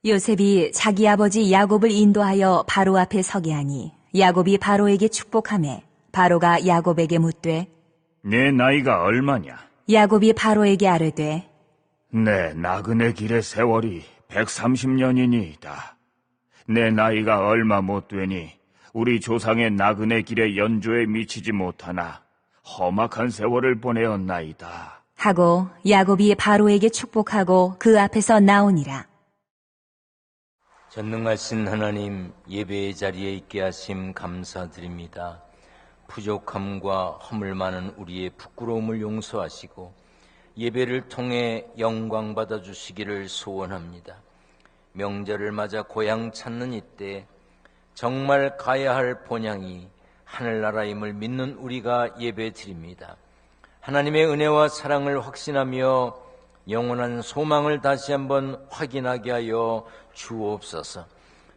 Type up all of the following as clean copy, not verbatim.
요셉이 자기 아버지 야곱을 인도하여 바로 앞에 서게 하니 야곱이 바로에게 축복하매 바로가 야곱에게 묻되 내 나이가 얼마냐? 야곱이 바로에게 아뢰되 내 나그네 길의 세월이 130년이니이다. 내 나이가 얼마 못 되니 우리 조상의 나그네 길의 연조에 미치지 못하나 험악한 세월을 보내었나이다. 하고 야곱이 바로에게 축복하고 그 앞에서 나오니라. 전능하신 하나님, 예배의 자리에 있게 하심 감사드립니다. 부족함과 허물 많은 우리의 부끄러움을 용서하시고 예배를 통해 영광 받아주시기를 소원합니다. 명절을 맞아 고향 찾는 이때 정말 가야 할 본향이 하늘나라임을 믿는 우리가 예배 드립니다. 하나님의 은혜와 사랑을 확신하며 영원한 소망을 다시 한번 확인하게 하여 주옵소서.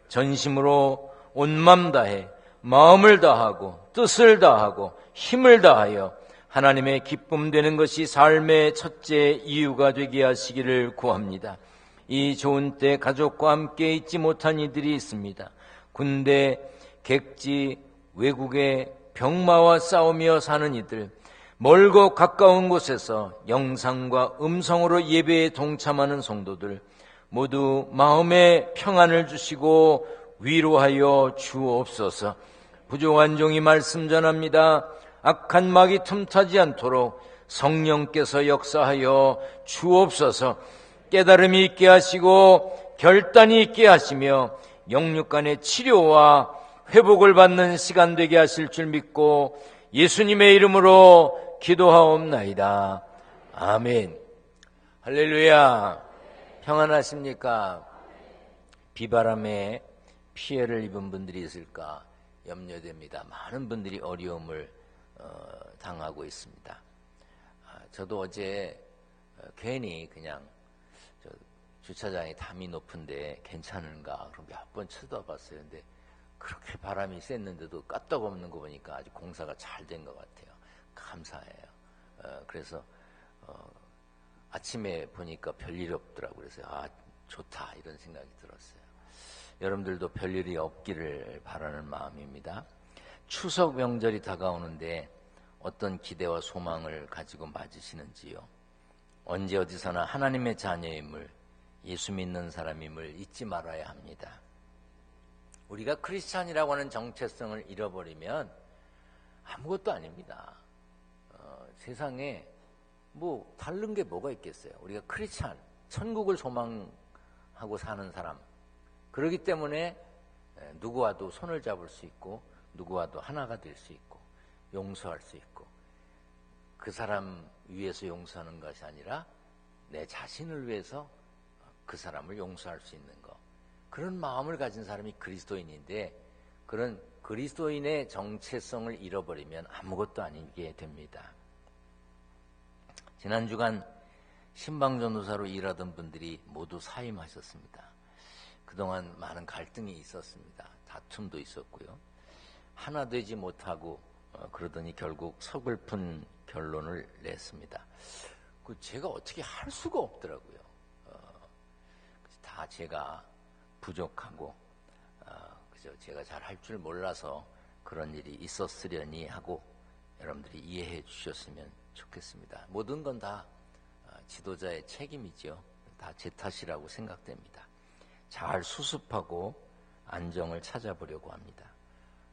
전심으로 온 맘 다해 마음을 다하고 뜻을 다하고 힘을 다하여 하나님의 기쁨 되는 것이 삶의 첫째 이유가 되게 하시기를 구합니다. 이 좋은 때 가족과 함께 있지 못한 이들이 있습니다. 군대, 객지, 외국에 병마와 싸우며 사는 이들, 멀고 가까운 곳에서 영상과 음성으로 예배에 동참하는 성도들 모두 마음의 평안을 주시고 위로하여 주옵소서. 부족한 종이 말씀 전합니다. 악한 마귀 틈타지 않도록 성령께서 역사하여 주옵소서. 깨달음이 있게 하시고 결단이 있게 하시며 영육간의 치료와 회복을 받는 시간 되게 하실 줄 믿고 예수님의 이름으로 기도하옵나이다. 아멘. 할렐루야. 평안하십니까? 비바람에 피해를 입은 분들이 있을까 염려됩니다. 많은 분들이 어려움을 당하고 있습니다. 저도 어제 괜히 그냥 주차장에 담이 높은데 괜찮은가 그럼 몇 번 쳐다봤어요. 근데 그렇게 바람이 쐈는데도 까딱없는 거 보니까 아주 공사가 잘 된 것 같아요. 감사해요. 그래서 아침에 보니까 별일이 없더라고요. 그래서 좋다 이런 생각이 들었어요. 여러분들도 별일이 없기를 바라는 마음입니다. 추석 명절이 다가오는데 어떤 기대와 소망을 가지고 맞으시는지요? 언제 어디서나 하나님의 자녀임을, 예수 믿는 사람임을 잊지 말아야 합니다. 우리가 크리스찬이라고 하는 정체성을 잃어버리면 아무것도 아닙니다. 세상에 뭐 다른 게 뭐가 있겠어요. 우리가 크리스찬, 천국을 소망하고 사는 사람, 그렇기 때문에 누구와도 손을 잡을 수 있고 누구와도 하나가 될 수 있고 용서할 수 있고, 그 사람 위해서 용서하는 것이 아니라 내 자신을 위해서 그 사람을 용서할 수 있는 것, 그런 마음을 가진 사람이 그리스도인인데, 그런 그리스도인의 정체성을 잃어버리면 아무것도 아니게 됩니다. 지난 주간 신방전도사로 일하던 분들이 모두 사임하셨습니다. 그동안 많은 갈등이 있었습니다. 다툼도 있었고요. 하나 되지 못하고 그러더니 결국 서글픈 결론을 냈습니다. 제가 어떻게 할 수가 없더라고요. 다 제가 부족하고 그저 제가 잘 할 줄 몰라서 그런 일이 있었으려니 하고 여러분들이 이해해 주셨으면 좋겠습니다. 모든 건 다 지도자의 책임이죠. 다 제 탓이라고 생각됩니다. 잘 수습하고 안정을 찾아보려고 합니다.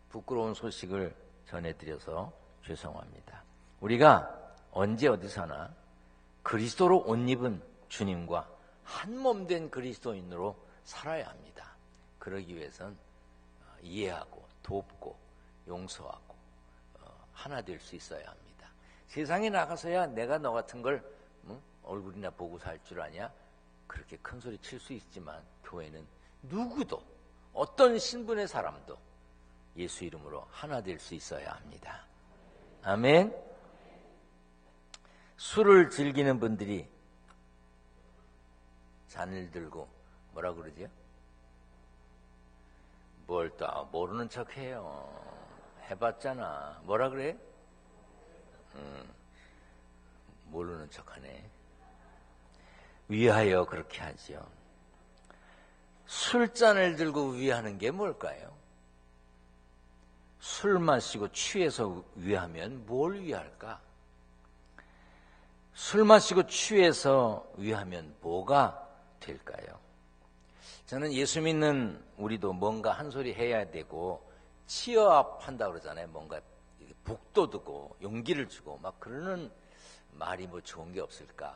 부끄러운 소식을 전해드려서 죄송합니다. 우리가 언제 어디서나 그리스도로 옷 입은 주님과 한 몸 된 그리스도인으로 살아야 합니다. 그러기 위해선 이해하고 돕고 용서하고 하나 될 수 있어야 합니다. 세상에 나가서야 내가 너 같은 걸 얼굴이나 보고 살 줄 아냐? 그렇게 큰 소리 칠 수 있지만 교회는 누구도 어떤 신분의 사람도 예수 이름으로 하나 될 수 있어야 합니다. 아멘. 술을 즐기는 분들이 잔을 들고 뭐라 그러죠? 뭘 또 모르는 척해요. 해봤잖아. 뭐라 그래? 모르는 척하네. 위하여 그렇게 하죠. 술잔을 들고 위하는 게 뭘까요? 술 마시고 취해서 위하면 뭘 위할까? 술 마시고 취해서 위하면 뭐가 될까요? 저는 예수 믿는 우리도 뭔가 한 소리 해야 되고 치여합한다 그러잖아요. 뭔가 북돋우고 용기를 주고 막 그러는 말이 뭐 좋은 게 없을까?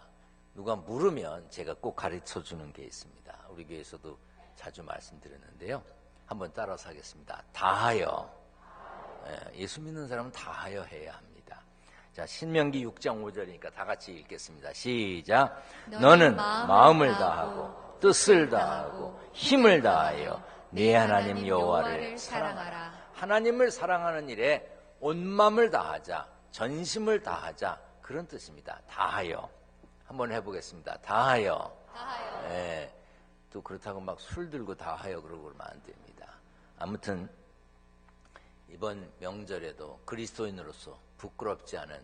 누가 물으면 제가 꼭 가르쳐 주는 게 있습니다. 우리 교회에서도 자주 말씀드렸는데요. 한번 따라서 하겠습니다. 다하여. 예수 믿는 사람은 다하여 해야 합니다. 자, 신명기 6장 5절이니까 다 같이 읽겠습니다. 시작. 너는 마음을 다하고 뜻을 다하고 힘을 다하여 네 하나님 여호와를 사랑하라. 하나님을 사랑하는 일에 온 마음을 다하자, 전심을 다하자, 그런 뜻입니다. 다하여. 한번 해보겠습니다. 다하여. 예, 또 그렇다고 막 술 들고 다하여 그러고 그러면 안 됩니다. 아무튼 이번 명절에도 그리스도인으로서 부끄럽지 않은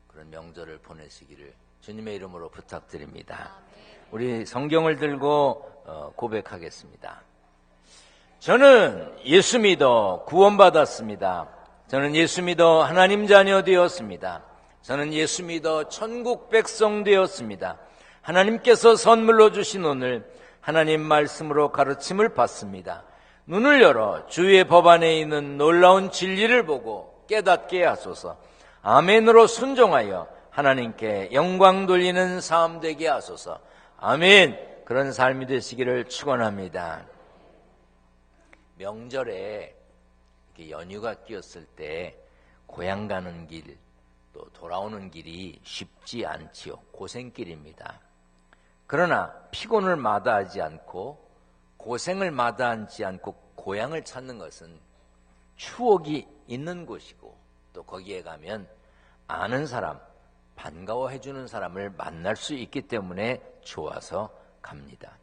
그런 명절을 보내시기를 주님의 이름으로 부탁드립니다. 우리 성경을 들고 고백하겠습니다. 저는 예수 믿어 구원받았습니다. 저는 예수 믿어 하나님 자녀 되었습니다. 저는 예수 믿어 천국 백성 되었습니다. 하나님께서 선물로 주신 오늘 하나님 말씀으로 가르침을 받습니다. 눈을 열어 주의 법 안에 있는 놀라운 진리를 보고 깨닫게 하소서. 아멘으로 순종하여 하나님께 영광 돌리는 삶 되게 하소서. 아멘. 그런 삶이 되시기를 축원합니다. 명절에 이렇게 연휴가 끼었을 때 고향 가는 길, 또 돌아오는 길이 쉽지 않지요. 고생길입니다. 그러나 피곤을 마다하지 않고 고생을 마다하지 않고 고향을 찾는 것은 추억이 있는 곳이고 또 거기에 가면 아는 사람, 반가워해 주는 사람을 만날 수 있기 때문에 좋아서 갑니다.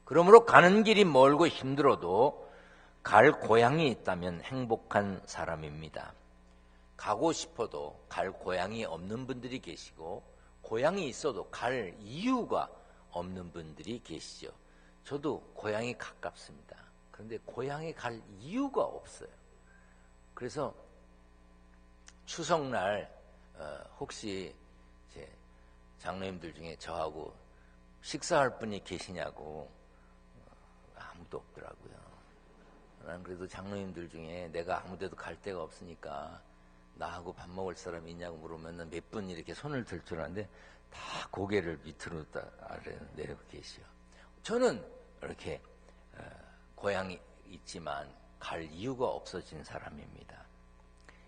그러므로 가는 길이 멀고 힘들어도 갈 고향이 있다면 행복한 사람입니다. 가고 싶어도 갈 고향이 없는 분들이 계시고 고향이 있어도 갈 이유가 없는 분들이 계시죠. 저도 고향이 가깝습니다. 그런데 고향에 갈 이유가 없어요. 그래서 추석날 혹시 제 장로님들 중에 저하고 식사할 분이 계시냐고 아무도 없더라고요. 난 그래도 장로님들 중에 내가 아무 데도 갈 데가 없으니까 나하고 밥 먹을 사람이 있냐고 물으면 몇 분 이렇게 손을 들 줄 아는데 다 고개를 밑으로 내리고 계시요. 저는 이렇게 고향이 있지만 갈 이유가 없어진 사람입니다.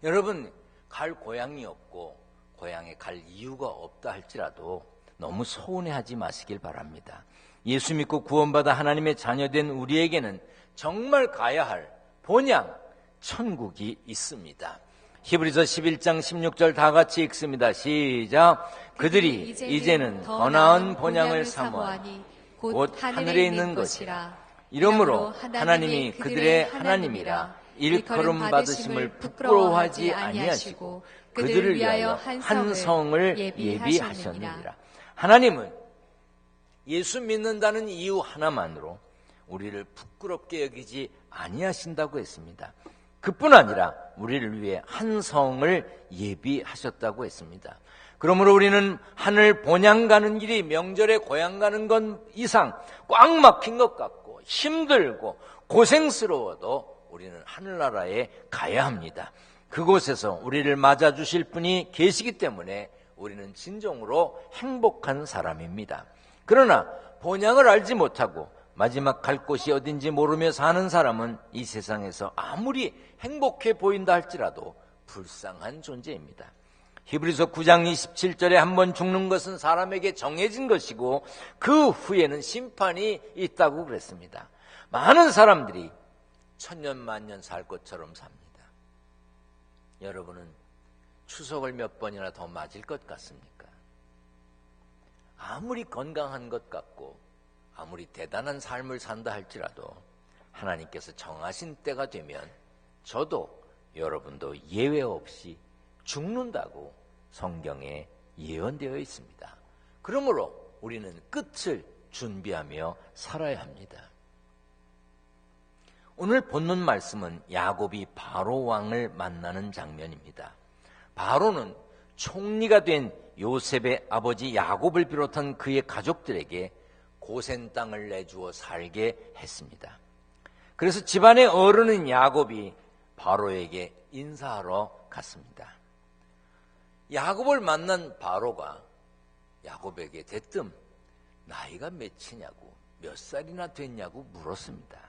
여러분, 갈 고향이 없고 고향에 갈 이유가 없다 할지라도 너무 서운해하지 마시길 바랍니다. 예수 믿고 구원받아 하나님의 자녀된 우리에게는 정말 가야 할 본향, 천국이 있습니다. 히브리서 11장 16절 다 같이 읽습니다. 시작. 그들이 이제는 더 나은 본향을 사모하니 곧 하늘에 있는 것이라. 이러므로 하나님이 그들의 하나님이라 일컬음 받으심을 부끄러워하지 아니하시고 그들을 위하여 한 성을 예비하셨느니라. 하나님은 예수 믿는다는 이유 하나만으로 우리를 부끄럽게 여기지 아니하신다고 했습니다. 그뿐 아니라 우리를 위해 한 성을 예비하셨다고 했습니다. 그러므로 우리는 하늘 본향 가는 길이 명절에 고향 가는 것 이상 꽉 막힌 것 같고 힘들고 고생스러워도 우리는 하늘나라에 가야 합니다. 그곳에서 우리를 맞아주실 분이 계시기 때문에 우리는 진정으로 행복한 사람입니다. 그러나 본향을 알지 못하고 마지막 갈 곳이 어딘지 모르며 사는 사람은 이 세상에서 아무리 행복해 보인다 할지라도 불쌍한 존재입니다. 히브리서 9장 27절에 한번 죽는 것은 사람에게 정해진 것이고 그 후에는 심판이 있다고 그랬습니다. 많은 사람들이 천년만년 살 것처럼 삽니다. 여러분은 추석을 몇 번이나 더 맞을 것 같습니까? 아무리 건강한 것 같고 아무리 대단한 삶을 산다 할지라도 하나님께서 정하신 때가 되면 저도 여러분도 예외 없이 죽는다고 성경에 예언되어 있습니다. 그러므로 우리는 끝을 준비하며 살아야 합니다. 오늘 본문 말씀은 야곱이 바로 왕을 만나는 장면입니다. 바로는 총리가 된 요셉의 아버지 야곱을 비롯한 그의 가족들에게 고센 땅을 내주어 살게 했습니다. 그래서 집안의 어른인 야곱이 바로에게 인사하러 갔습니다. 야곱을 만난 바로가 야곱에게 대뜸 나이가 몇이냐고, 몇 살이나 됐냐고 물었습니다.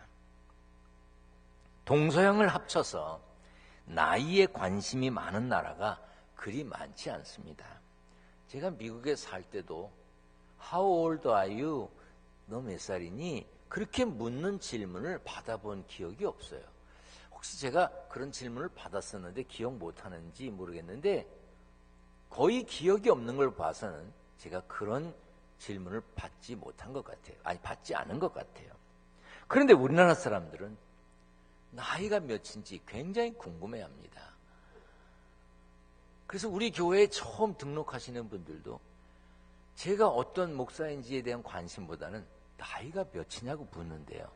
동서양을 합쳐서 나이에 관심이 많은 나라가 그리 많지 않습니다. 제가 미국에 살 때도 How old are you? 너 몇 살이니? 그렇게 묻는 질문을 받아본 기억이 없어요. 혹시 제가 그런 질문을 받았었는데 기억 못하는지 모르겠는데 거의 기억이 없는 걸 봐서는 제가 그런 질문을 받지 못한 것 같아요. 아니, 받지 않은 것 같아요. 그런데 우리나라 사람들은 나이가 몇인지 굉장히 궁금해합니다. 그래서 우리 교회에 처음 등록하시는 분들도 제가 어떤 목사인지에 대한 관심보다는 나이가 몇이냐고 묻는데요.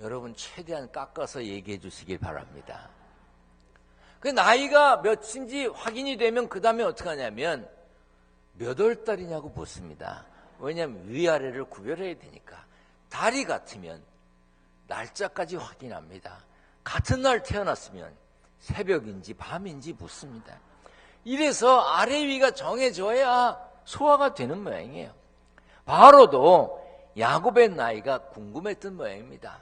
여러분 최대한 깎아서 얘기해 주시길 바랍니다. 그 나이가 몇인지 확인이 되면 그 다음에 어떻게 하냐면 몇 월 달이냐고 묻습니다. 왜냐하면 위아래를 구별해야 되니까. 달이 같으면 날짜까지 확인합니다. 같은 날 태어났으면 새벽인지 밤인지 묻습니다. 이래서 아래 위가 정해져야 소화가 되는 모양이에요. 바로도 야곱의 나이가 궁금했던 모양입니다.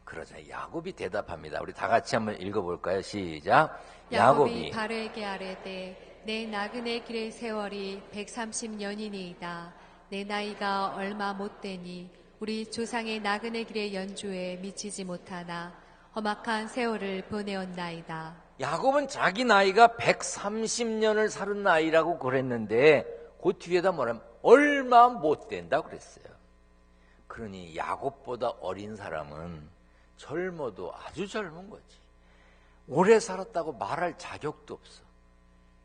그러자 야곱이 대답합니다. 우리 다 같이 한번 읽어볼까요? 시작. 야곱이 바로에게 아뢰되 내 나그네 길의 세월이 130년이니이다. 내 나이가 얼마 못 되니 우리 조상의 나그네 길의 연주에 미치지 못하나 험악한 세월을 보내었나이다. 야곱은 자기 나이가 130년을 살은 나이라고 그랬는데 그 뒤에다 뭐냐면 얼마 못 된다고 그랬어요. 그러니 야곱보다 어린 사람은 젊어도 아주 젊은 거지. 오래 살았다고 말할 자격도 없어.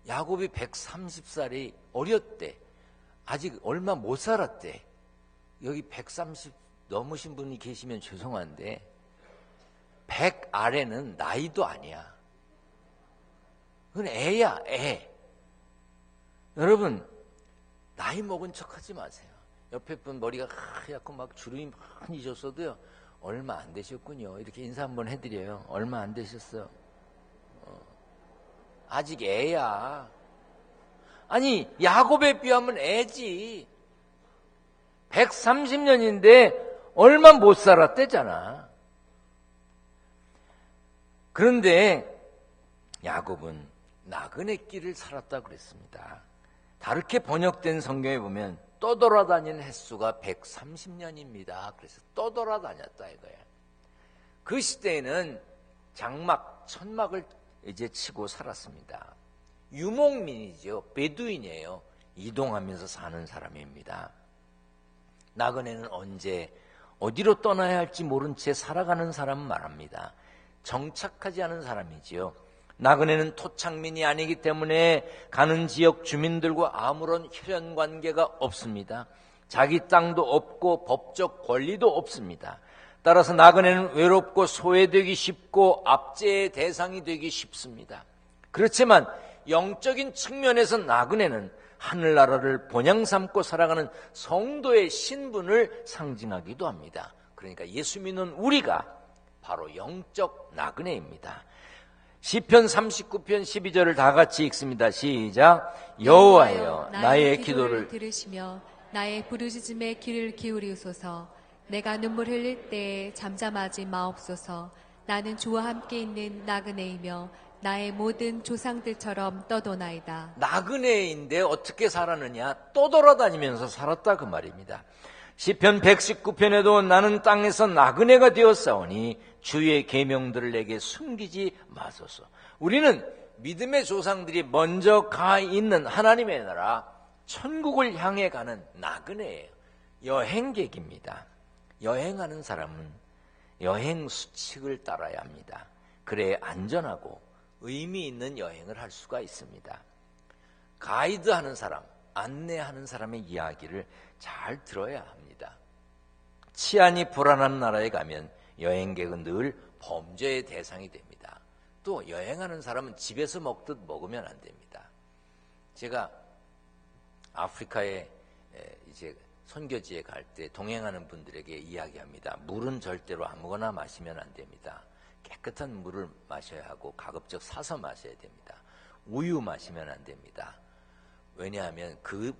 야곱이 130살이 어렸대. 아직 얼마 못 살았대. 여기 130 넘으신 분이 계시면 죄송한데 100 아래는 나이도 아니야. 그건 애야, 애. 여러분, 나이 먹은 척 하지 마세요. 옆에 분 머리가 하얗고 막 주름이 많이 졌어도요, 얼마 안 되셨군요. 이렇게 인사 한번 해드려요. 얼마 안 되셨어요. 아직 애야. 아니, 야곱에 비하면 애지. 130년인데 얼마 못 살았대잖아. 그런데 야곱은 나그네 길을 살았다고 그랬습니다. 다르게 번역된 성경에 보면 떠돌아다니는 횟수가 130년입니다. 그래서 떠돌아다녔다 이거예요. 그 시대에는 장막, 천막을 이제 치고 살았습니다. 유목민이죠. 베두인이에요. 이동하면서 사는 사람입니다. 나그네는 언제 어디로 떠나야 할지 모른 채 살아가는 사람은 말합니다. 정착하지 않은 사람이지요. 나그네는 토착민이 아니기 때문에 가는 지역 주민들과 아무런 혈연 관계가 없습니다. 자기 땅도 없고 법적 권리도 없습니다. 따라서 나그네는 외롭고 소외되기 쉽고 압제의 대상이 되기 쉽습니다. 그렇지만 영적인 측면에서 나그네는 하늘나라를 본향 삼고 살아가는 성도의 신분을 상징하기도 합니다. 그러니까 예수 믿는 우리가 바로 영적 나그네입니다. 시편 39편 12절을 다 같이 읽습니다. 시작. 여호와여 나의 기도를 들으시며 나의 부르짖음에 귀를 기울이소서. 내가 눈물 흘릴 때에 잠잠하지 마옵소서. 나는 주와 함께 있는 나그네이며 나의 모든 조상들처럼 떠도나이다. 나그네인데 어떻게 살았느냐? 떠돌아다니면서 살았다 그 말입니다. 시편 119편에도 나는 땅에서 나그네가 되었사오니 주의 계명들을 내게 숨기지 마소서. 우리는 믿음의 조상들이 먼저 가 있는 하나님의 나라 천국을 향해 가는 나그네예요. 여행객입니다. 여행하는 사람은 여행 수칙을 따라야 합니다. 그래야 안전하고 의미 있는 여행을 할 수가 있습니다. 가이드하는 사람, 안내하는 사람의 이야기를 잘 들어야 합니다. 치안이 불안한 나라에 가면 여행객은 늘 범죄의 대상이 됩니다. 또 여행하는 사람은 집에서 먹듯 먹으면 안 됩니다. 제가 아프리카에 이제 선교지에 갈 때 동행하는 분들에게 이야기합니다. 물은 절대로 아무거나 마시면 안 됩니다. 깨끗한 물을 마셔야 하고 가급적 사서 마셔야 됩니다. 우유 마시면 안 됩니다. 왜냐하면 그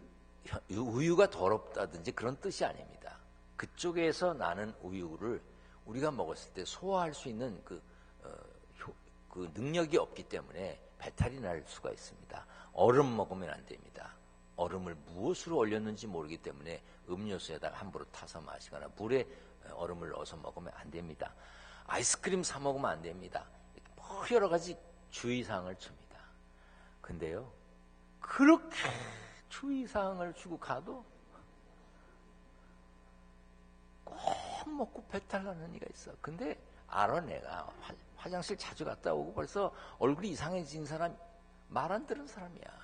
우유가 더럽다든지 그런 뜻이 아닙니다. 그쪽에서 나는 우유를 우리가 먹었을 때 소화할 수 있는 그 능력이 없기 때문에 배탈이 날 수가 있습니다. 얼음 먹으면 안 됩니다. 얼음을 무엇으로 얼렸는지 모르기 때문에 음료수에다가 함부로 타서 마시거나 물에 얼음을 넣어서 먹으면 안 됩니다. 아이스크림 사 먹으면 안 됩니다. 뭐 여러 가지 주의사항을 줍니다. 근데요, 그렇게 주의사항을 주고 가도 꼭 먹고 배탈 나는 이가 있어. 근데 알아, 내가 화장실 자주 갔다 오고 벌써 얼굴이 이상해진 사람, 말 안 들은 사람이야.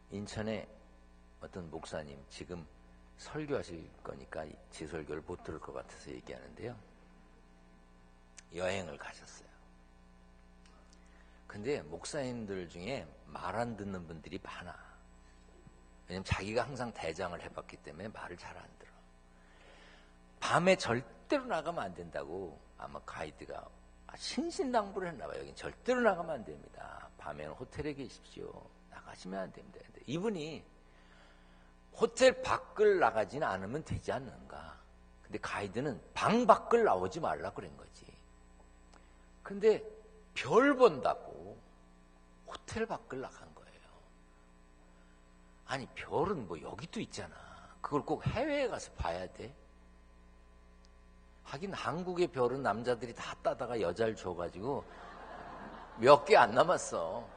인천에 어떤 목사님, 지금 설교하실 거니까 제 설교를 못 들을 것 같아서 얘기하는데요. 여행을 가셨어요. 근데 목사님들 중에 말 안 듣는 분들이 많아. 왜냐면 자기가 항상 대장을 해봤기 때문에 말을 잘 안 들어. 밤에 절대로 나가면 안 된다고 아마 가이드가 신신당부를 했나 봐요. 여긴 절대로 나가면 안 됩니다. 밤에는 호텔에 계십시오. 나가시면 안 됩니다. 근데 이분이 호텔 밖을 나가지는 않으면 되지 않는가. 근데 가이드는 방 밖을 나오지 말라 그런 거지. 근데 별 본다고 호텔 밖을 나간 거예요. 아니, 별은 뭐 여기도 있잖아. 그걸 꼭 해외에 가서 봐야 돼? 하긴 한국의 별은 남자들이 다 따다가 여자를 줘가지고 몇 개 안 남았어.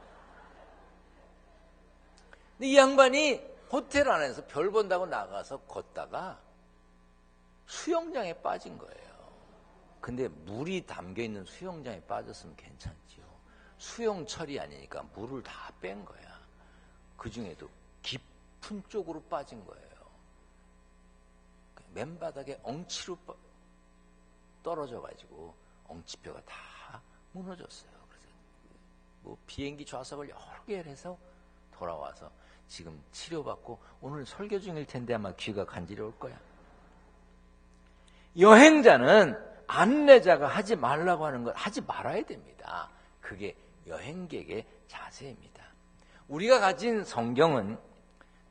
근데 이 양반이 호텔 안에서 별 본다고 나가서 걷다가 수영장에 빠진 거예요. 근데 물이 담겨있는 수영장에 빠졌으면 괜찮지요. 수영철이 아니니까 물을 다 뺀 거야. 그 중에도 깊은 쪽으로 빠진 거예요. 맨바닥에 엉치로 떨어져가지고 엉치뼈가 다 무너졌어요. 그래서 뭐 비행기 좌석을 여러 개를 해서 돌아와서 지금 치료받고 오늘 설교 중일 텐데 아마 귀가 간지러울 거야. 여행자는 안내자가 하지 말라고 하는 걸 하지 말아야 됩니다. 그게 여행객의 자세입니다. 우리가 가진 성경은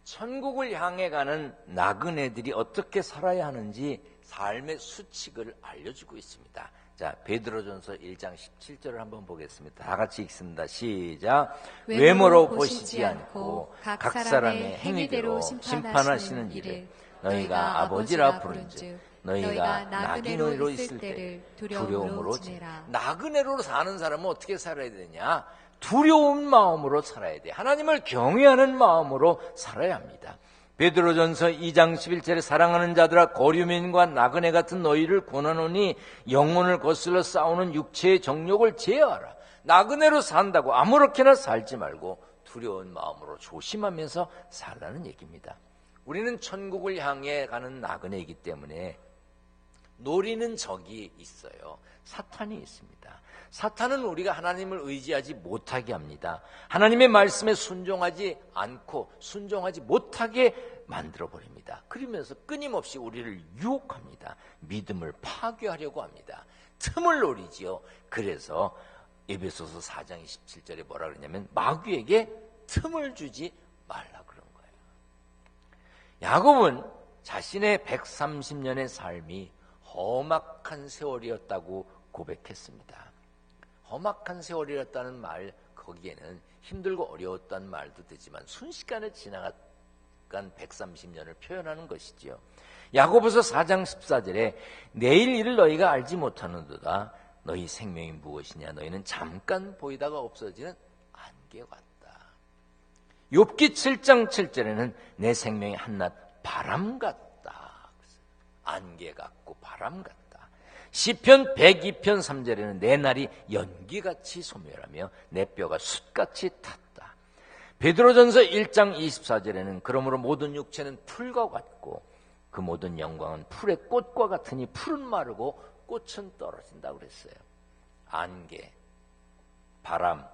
천국을 향해 가는 나그네들이 어떻게 살아야 하는지 삶의 수칙을 알려주고 있습니다. 자, 베드로전서 1장 17절을 한번 보겠습니다. 다 같이 읽습니다. 시작. 외모로 보시지 않고 각 사람의 행위대로 심판하시는 일을 너희가 아버지라 부른즉 너희가 나그네로 있을 때를 두려움으로 지내라. 나그네로 사는 사람은 어떻게 살아야 되냐? 두려운 마음으로 살아야 돼. 하나님을 경외하는 마음으로 살아야 합니다. 베드로전서 2장 11절에 사랑하는 자들아 거류민과 나그네 같은 너희를 권하노니 영혼을 거슬러 싸우는 육체의 정욕을 제어하라. 나그네로 산다고 아무렇게나 살지 말고 두려운 마음으로 조심하면서 살라는 얘기입니다. 우리는 천국을 향해 가는 나그네이기 때문에 노리는 적이 있어요. 사탄이 있습니다. 사탄은 우리가 하나님을 의지하지 못하게 합니다. 하나님의 말씀에 순종하지 않고 순종하지 못하게 만들어버립니다. 그러면서 끊임없이 우리를 유혹합니다. 믿음을 파괴하려고 합니다. 틈을 노리지요. 그래서 에베소서 4장 27절에 뭐라 그러냐면 마귀에게 틈을 주지 말라 그런 거예요. 야곱은 자신의 130년의 삶이 험악한 세월이었다고 고백했습니다. 험악한 세월이었다는 말, 거기에는 힘들고 어려웠다는 말도 되지만 순식간에 지나간 130년을 표현하는 것이지요. 야고보서 4장 14절에 내일 일을 너희가 알지 못하는도다. 너희 생명이 무엇이냐? 너희는 잠깐 보이다가 없어지는 안개 같다. 욥기 7장 7절에는 내 생명이 한낮 바람 같다. 안개 같고 바람 같다. 시편 102편 3절에는 내 날이 연기같이 소멸하며 내 뼈가 숯같이 탔다. 베드로전서 1장 24절에는 그러므로 모든 육체는 풀과 같고 그 모든 영광은 풀의 꽃과 같으니 풀은 마르고 꽃은 떨어진다고 그랬어요. 안개, 바람,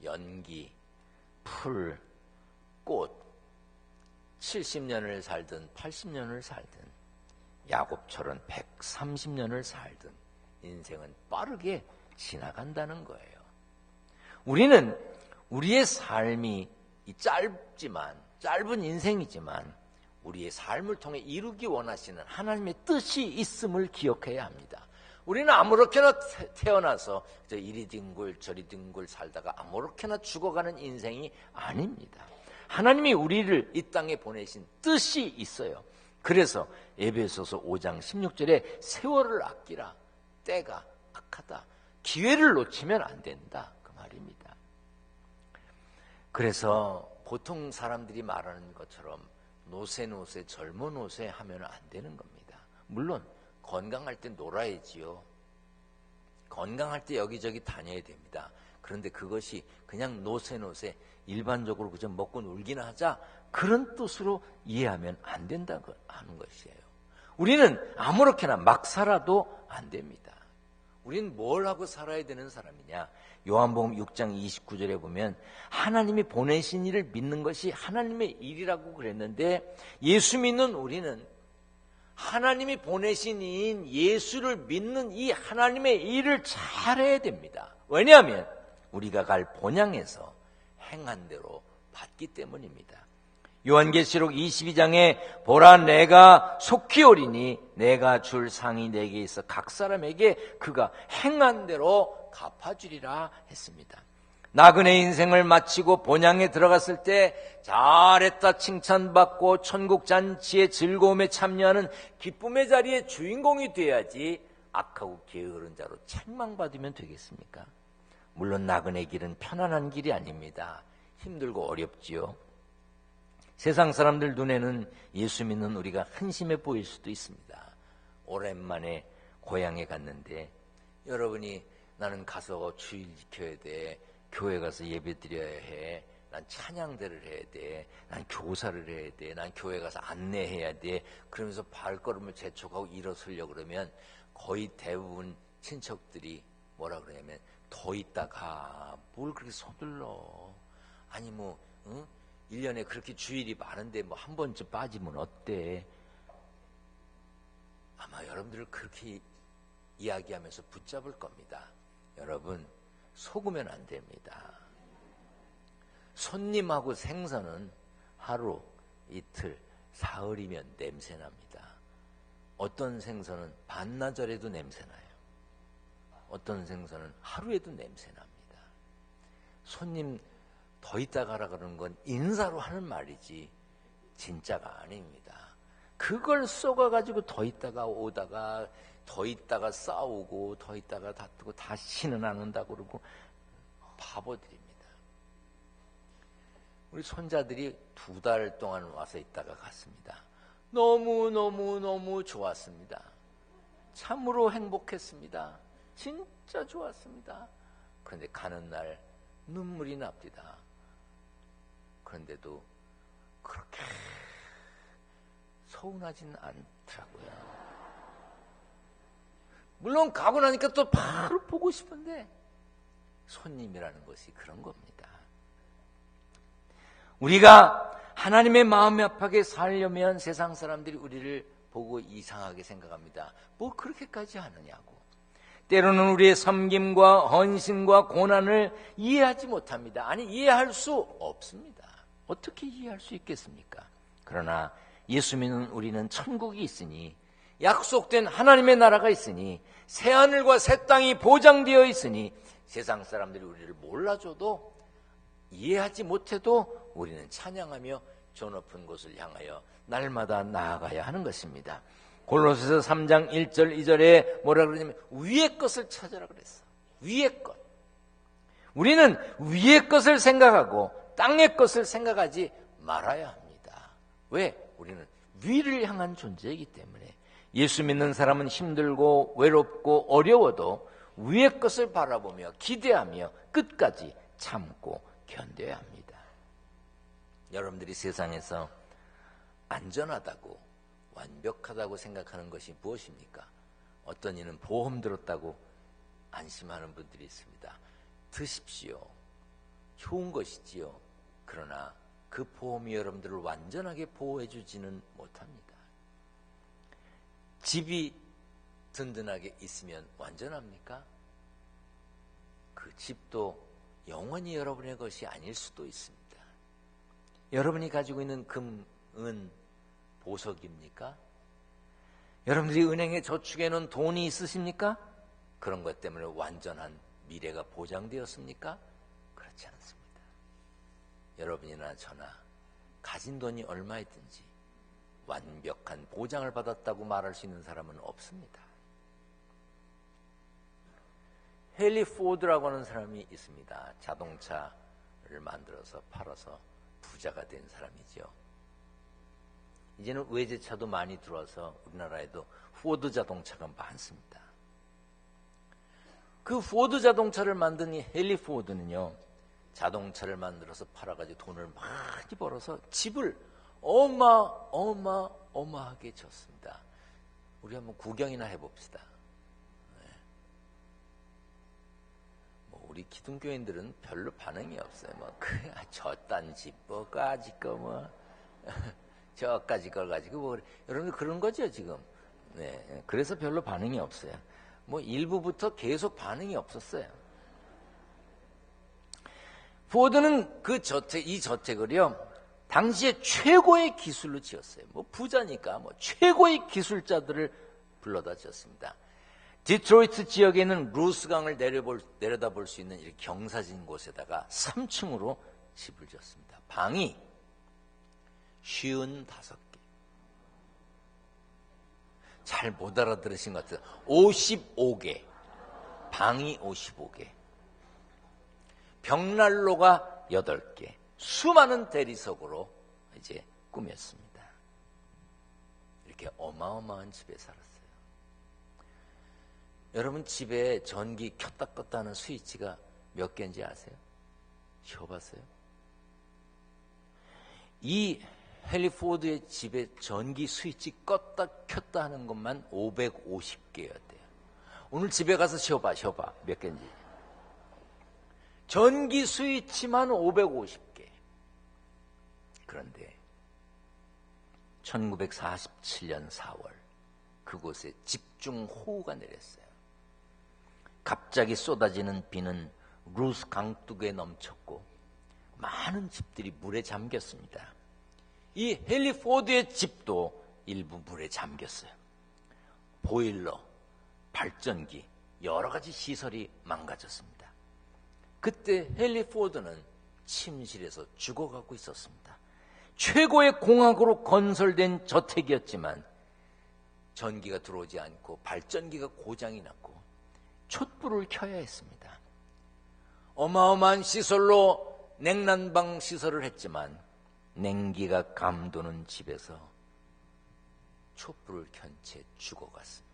연기, 풀, 꽃, 70년을 살든 80년을 살든 야곱처럼 130년을 살든 인생은 빠르게 지나간다는 거예요. 우리는 우리의 삶이 짧은 인생이지만 우리의 삶을 통해 이루기 원하시는 하나님의 뜻이 있음을 기억해야 합니다. 우리는 아무렇게나 태어나서 이리 뒹굴 저리 뒹굴 살다가 아무렇게나 죽어가는 인생이 아닙니다. 하나님이 우리를 이 땅에 보내신 뜻이 있어요. 그래서 에베소서 5장 16절에 세월을 아끼라. 때가 악하다. 기회를 놓치면 안 된다. 그 말입니다. 그래서 보통 사람들이 말하는 것처럼 노세 젊은 노세 하면 안 되는 겁니다. 물론 건강할 때 놀아야지요. 건강할 때 여기저기 다녀야 됩니다. 그런데 그것이 그냥 노세 일반적으로 그저 먹고 놀기나 하자 그런 뜻으로 이해하면 안 된다고 하는 것이에요. 우리는 아무렇게나 막 살아도 안 됩니다. 우리는 뭘 하고 살아야 되는 사람이냐? 요한복음 6장 29절에 보면 하나님이 보내신 일을 믿는 것이 하나님의 일이라고 그랬는데 예수 믿는 우리는 하나님이 보내신 이인 예수를 믿는 이 하나님의 일을 잘해야 됩니다. 왜냐하면 우리가 갈 본향에서 행한 대로 받기 때문입니다. 요한계시록 22장에 보라 내가 속히 오리니 내가 줄 상이 내게 있어 각 사람에게 그가 행한 대로 갚아주리라 했습니다. 나그네 인생을 마치고 본향에 들어갔을 때 잘했다 칭찬받고 천국 잔치의 즐거움에 참여하는 기쁨의 자리에 주인공이 돼야지 악하고 게으른 자로 책망받으면 되겠습니까? 물론 나그네 길은 편안한 길이 아닙니다. 힘들고 어렵지요. 세상 사람들 눈에는 예수 믿는 우리가 한심해 보일 수도 있습니다. 오랜만에 고향에 갔는데 여러분이 나는 가서 주일 지켜야 돼. 교회 가서 예배 드려야 해. 난 찬양대를 해야 돼. 난 교사를 해야 돼. 난 교회 가서 안내해야 돼. 그러면서 발걸음을 재촉하고 일어서려고 그러면 거의 대부분 친척들이 뭐라 그러냐면 더 있다가 뭘 그렇게 서둘러. 아니 뭐 1년에 그렇게 주일이 많은데 뭐 한 번쯤 빠지면 어때? 아마 여러분들을 그렇게 이야기하면서 붙잡을 겁니다. 여러분 속으면 안 됩니다. 손님하고 생선은 하루, 이틀, 사흘이면 냄새납니다. 어떤 생선은 반나절에도 냄새나요. 어떤 생선은 하루에도 냄새납니다. 손님 더 있다 가라 그러는 건 인사로 하는 말이지 진짜가 아닙니다. 그걸 쏘가가지고 더 있다가 오다가 더 있다가 싸우고 더 있다가 다투고 다시는 안 온다고 그러고 바보들입니다. 우리 손자들이 2달 동안 와서 있다가 갔습니다. 너무 좋았습니다. 참으로 행복했습니다. 진짜 좋았습니다. 그런데 가는 날 눈물이 납니다. 그런데도 그렇게 서운하진 않더라고요. 물론 가고 나니까 또 바로 보고 싶은데 손님이라는 것이 그런 겁니다. 우리가 하나님의 마음이 아프게 살려면 세상 사람들이 우리를 보고 이상하게 생각합니다. 뭐 그렇게까지 하느냐고. 때로는 우리의 섬김과 헌신과 고난을 이해하지 못합니다. 아니 이해할 수 없습니다. 어떻게 이해할 수 있겠습니까? 그러나 예수 믿는 우리는 천국이 있으니 약속된 하나님의 나라가 있으니 새하늘과 새 땅이 보장되어 있으니 세상 사람들이 우리를 몰라줘도 이해하지 못해도 우리는 찬양하며 저 높은 곳을 향하여 날마다 나아가야 하는 것입니다. 골로새서 3장 1절 2절에 뭐라 그러냐면 위의 것을 찾으라 그랬어. 위의 것. 우리는 위의 것을 생각하고 땅의 것을 생각하지 말아야 합니다. 왜? 우리는 위를 향한 존재이기 때문에 예수 믿는 사람은 힘들고 외롭고 어려워도 위의 것을 바라보며 기대하며 끝까지 참고 견뎌야 합니다. 여러분들이 세상에서 안전하다고 완벽하다고 생각하는 것이 무엇입니까? 어떤 이는 보험 들었다고 안심하는 분들이 있습니다. 드십시오. 좋은 것이지요. 그러나 그 보험이 여러분들을 완전하게 보호해주지는 못합니다. 집이 든든하게 있으면 완전합니까? 그 집도 영원히 여러분의 것이 아닐 수도 있습니다. 여러분이 가지고 있는 금, 은, 보석입니까? 여러분들이 은행에 저축해 놓은 돈이 있으십니까? 그런 것 때문에 완전한 미래가 보장되었습니까? 그렇지 않습니다. 여러분이나 저나 가진 돈이 얼마이든지 완벽한 보장을 받았다고 말할 수 있는 사람은 없습니다. 헨리 포드라고 하는 사람이 있습니다. 자동차를 만들어서 팔아서 부자가 된 사람이죠. 이제는 외제차도 많이 들어와서 우리나라에도 포드 자동차가 많습니다. 그 포드 자동차를 만든 이 헨리 포드는요, 자동차를 만들어서 팔아가지고 돈을 많이 벌어서 집을 어마어마하게 졌습니다. 우리 한번 구경이나 해봅시다. 우리 기독교인들은 별로 반응이 없어요. 저딴 집, 뭐까지 거, 저까지 걸 가지고, 여러분들 그런 거죠, 지금. 네. 그래서 별로 반응이 없어요. 일부부터 계속 반응이 없었어요. 포드는 이 저택을요, 당시에 최고의 기술로 지었어요. 부자니까, 최고의 기술자들을 불러다 지었습니다. 디트로이트 지역에 있는 루스강을 내려다볼 수 있는 이렇게 경사진 곳에다가 3층으로 집을 지었습니다. 방이 55개. 잘 못 알아들으신 것 같아요. 55개. 방이 55개. 벽난로가 8개. 수많은 대리석으로 이제 꾸몄습니다. 이렇게 어마어마한 집에 살았어요. 여러분 집에 전기 켰다 껐다 하는 스위치가 몇 개인지 아세요? 쉬어봤어요? 이 헨리 포드의 집에 전기 스위치 껐다 켰다 하는 것만 550개였대요. 오늘 집에 가서 쉬어봐. 몇 개인지. 전기 스위치만 550개. 그런데 1947년 4월 그곳에 집중호우가 내렸어요. 갑자기 쏟아지는 비는 루스 강둑에 넘쳤고 많은 집들이 물에 잠겼습니다. 이 헨리 포드의 집도 일부 물에 잠겼어요. 보일러, 발전기, 여러 가지 시설이 망가졌습니다. 그때 헨리 포드는 침실에서 죽어가고 있었습니다. 최고의 공학으로 건설된 저택이었지만 전기가 들어오지 않고 발전기가 고장이 났고 촛불을 켜야 했습니다. 어마어마한 시설로 냉난방 시설을 했지만 냉기가 감도는 집에서 촛불을 켠 채 죽어갔습니다.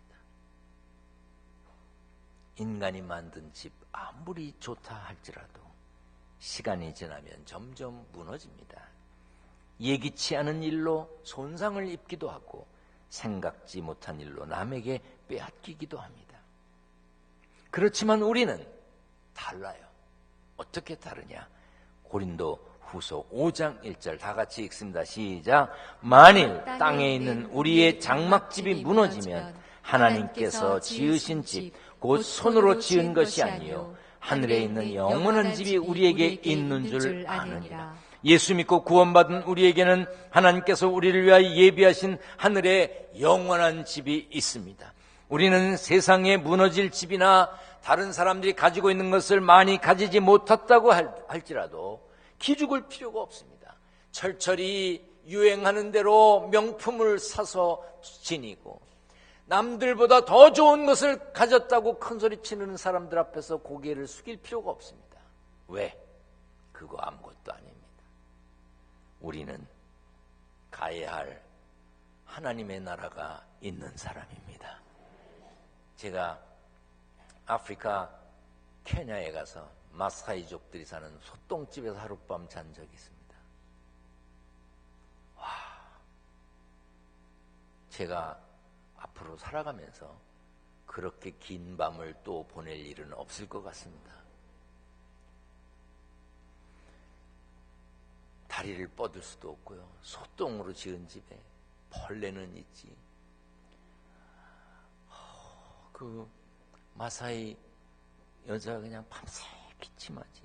인간이 만든 집 아무리 좋다 할지라도 시간이 지나면 점점 무너집니다. 예기치 않은 일로 손상을 입기도 하고 생각지 못한 일로 남에게 빼앗기기도 합니다. 그렇지만 우리는 달라요. 어떻게 다르냐? 고린도 후서 5장 1절 다 같이 읽습니다. 시작. 만일 땅에 있는 우리의 장막집이 무너지면 하나님께서 지으신 집 곧 손으로 지은 것이 아니요 하늘에 있는 영원한 집이 우리에게 있는 줄 아느니라. 예수 믿고 구원받은 우리에게는 하나님께서 우리를 위하여 예비하신 하늘에 영원한 집이 있습니다. 우리는 세상에 무너질 집이나 다른 사람들이 가지고 있는 것을 많이 가지지 못했다고 할지라도 기죽을 필요가 없습니다. 철철이 유행하는 대로 명품을 사서 지니고 남들보다 더 좋은 것을 가졌다고 큰소리치는 사람들 앞에서 고개를 숙일 필요가 없습니다. 왜? 그거 아무것도 아닙니다. 우리는 가야 할 하나님의 나라가 있는 사람입니다. 제가 아프리카 케냐에 가서 마사이족들이 사는 소똥집에서 하룻밤 잔 적이 있습니다. 제가 앞으로 살아가면서 그렇게 긴 밤을 또 보낼 일은 없을 것 같습니다. 다리를 뻗을 수도 없고요. 소똥으로 지은 집에 벌레는 있지. 그 마사이 여자가 그냥 밤새 기침하지.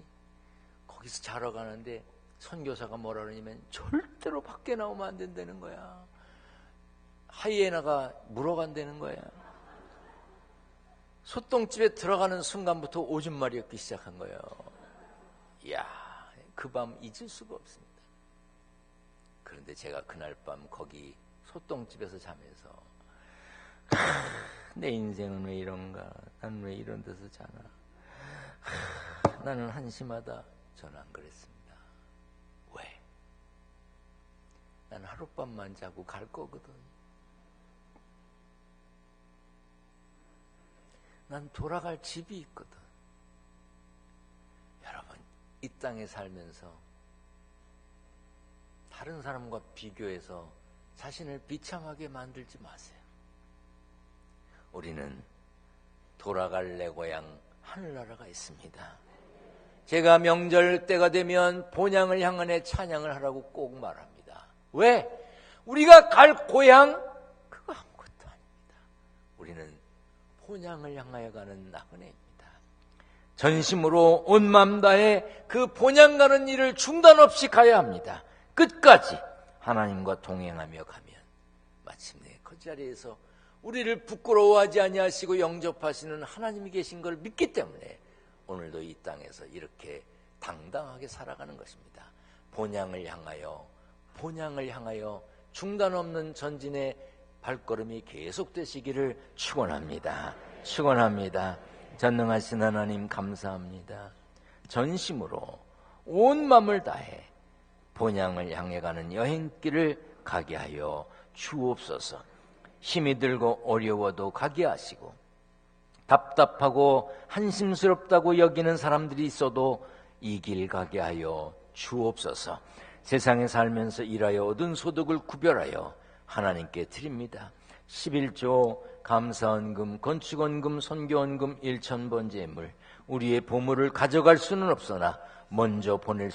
거기서 자러 가는데 선교사가 뭐라 그러냐면 절대로 밖에 나오면 안 된다는 거야. 하이에나가 물어간다는 거야. 소똥집에 들어가는 순간부터 오줌마리 였기 시작한 거예요. 이야, 그 밤 잊을 수가 없습니다. 그런데 제가 그날 밤 거기 소똥집에서 자면서 내 인생은 왜 이런가? 난 왜 이런 데서 자나? 나는 한심하다. 저는 안 그랬습니다. 왜? 난 하룻밤만 자고 갈 거거든. 난 돌아갈 집이 있거든. 여러분, 이 땅에 살면서 다른 사람과 비교해서 자신을 비참하게 만들지 마세요. 우리는 돌아갈 내 고향 하늘나라가 있습니다. 제가 명절 때가 되면 본향을 향하여 찬양을 하라고 꼭 말합니다. 왜? 우리가 갈 고향 그거 아무것도 아닙니다. 우리는 본향을 향하여 가는 나그네입니다. 전심으로 온 맘 다해 그 본향 가는 일을 중단 없이 가야 합니다. 끝까지 하나님과 동행하며 가면 마침내 그 자리에서 우리를 부끄러워하지 아니하시고 영접하시는 하나님이 계신 걸 믿기 때문에 오늘도 이 땅에서 이렇게 당당하게 살아가는 것입니다. 본향을 향하여 중단 없는 전진의 발걸음이 계속되시기를 축원합니다. 축원합니다. 전능하신 하나님 감사합니다. 전심으로 온 마음을 다해 본향을 향해 가는 여행길을 가게 하여 주옵소서. 힘이 들고 어려워도 가게 하시고 답답하고 한심스럽다고 여기는 사람들이 있어도 이 길 가게 하여 주옵소서. 세상에 살면서 일하여 얻은 소득을 구별하여 하나님께 드립니다. 11조 감사헌금, 건축헌금, 선교헌금 1,000번제물 우리의 보물을 가져갈 수는 없으나 먼저 보낼 수